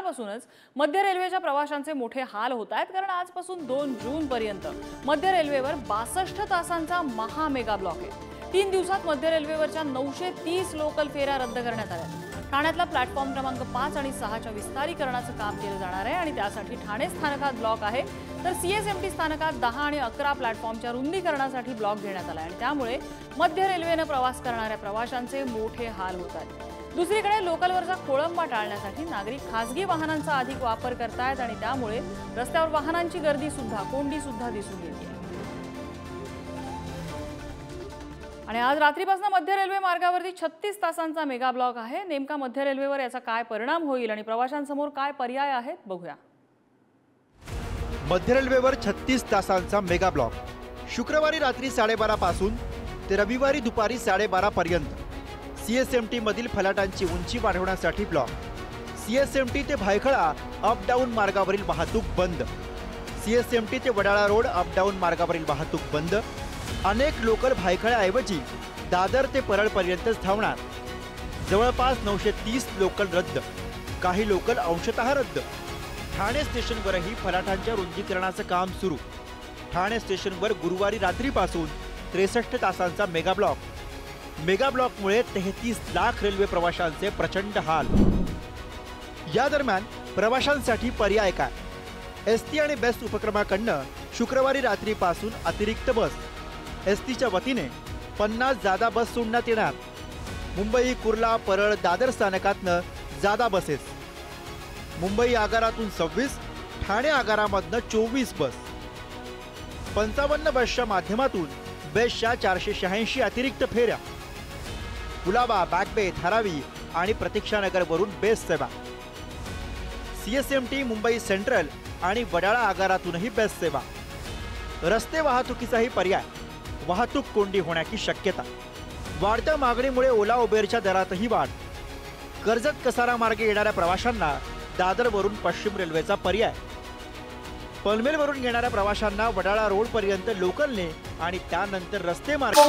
सकाळपासूनच मध्य रेल्वेच्या प्रवाशांचे मोठे हाल होत आहेत, कारण आजपासून 2 जून पर्यंत मध्य रेल्वेवर 62 तासांचा महा मेगा ब्लॉक आहे। 3 दिवसात मध्य रेल्वेवरच्या 930 लोकल फेऱ्या रद्द करण्यात आल्या। ठाण्यातला प्लॅटफॉर्म क्रमांक 5 आणि 6 च्या विस्तारीकरणाचं काम केलं जाणार आहे आणि त्यासाठी ठाणे स्थानकात ब्लॉक आहे, तर सीएसएमटी स्थानकात 10 आणि 11 प्लॅटफॉर्मच्या रुंदीकरणासाठी ब्लॉक घेण्यात आला आणि त्यामुळे मध्य रेल्वेने प्रवास करणाऱ्या प्रवाशांचे मोठे हाल होत आहेत। दुसरीकडे लोकलवरचा खोळंबा टाळण्यासाठी नागरिक खासगी वाहनांचा अधिक वापर करतायत आणि त्यामुळे रस्त्यावर वाहनांची कोंडी सुद्धा दिसून येते। आणि आज रात्रीपासून मध्य रेल्वे मार्गावरती 36 तासांचा मेगा ब्लॉक आहे। नेमका मध्य रेल्वेवर याचा काय परिणाम होईल आणि प्रवाशांसमोर काय पर्याय आहेत बघूया। मध्य रेल्वेवर 36 तासांचा मेगा ब्लॉक शुक्रवारी रात्री 12:30 पासून ते रविवारी दुपारी 12:30 पर्यंत। सीएसएमटी मधील फलाटांची उंची वाढवण्यासाठी ब्लॉक। सीएसएमटी ते भायखळा अप डाऊन मार्गावरील वाहतूक बंद। सीएसएमटी ते वडाळा रोड अप डाऊन मार्गावरील वाहतूक बंद। अनेक लोकल भायखळ्याऐवजी दादर ते परळपर्यंतच धावणार। जवळपास 930 लोकल रद्द, काही लोकल अंशतः रद्द। ठाणे स्टेशनवरही फलाटांच्या रुंदीकरणाचं काम सुरू। ठाणे स्टेशनवर गुरुवारी रात्रीपासून 63 तासांचा मेगा ब्लॉक। मेगा ब्लॉकमुळे 33 लाख रेल्वे प्रवाशांचे प्रचंड हाल। या दरम्यान प्रवाशांसाठी पर्याय काय? एसटी आणि बेस्ट उपक्रमाकडनं शुक्रवारी रात्रीपासून अतिरिक्त बस। एसटीच्या वतीने 50 जादा बस सोडण्यात येणार। मुंबई, कुर्ला, परळ, दादर स्थानकातनं जादा बसेस। मुंबई आगारातून 26, ठाणे आगारामधनं 24 बस। 55 बसच्या माध्यमातून बेस्टच्या 486 अतिरिक्त फेऱ्या। कुलाबा, बॅकबे, धारावी आणि प्रतीक्षानगरवरून बेस्ट सेवा। सीएसएमटी, मुंबई सेंट्रल आणि वडाळा आगारातूनही बेस्ट सेवा। रस्ते वाहतुकीचाही पर्याय। वाहतूक कोंडी होण्याची शक्यता। वाढत्या मागणीमुळे ओला उबेरच्या दरातही वाढ। कर्जत कसारा मार्गे येणाऱ्या प्रवाशांना दादरवरून पश्चिम रेल्वेचा पर्याय। पनवेलवरून येणाऱ्या प्रवाशांना वडाळा रोड पर्यंत लोकलने आणि त्यानंतर रस्ते मार्गे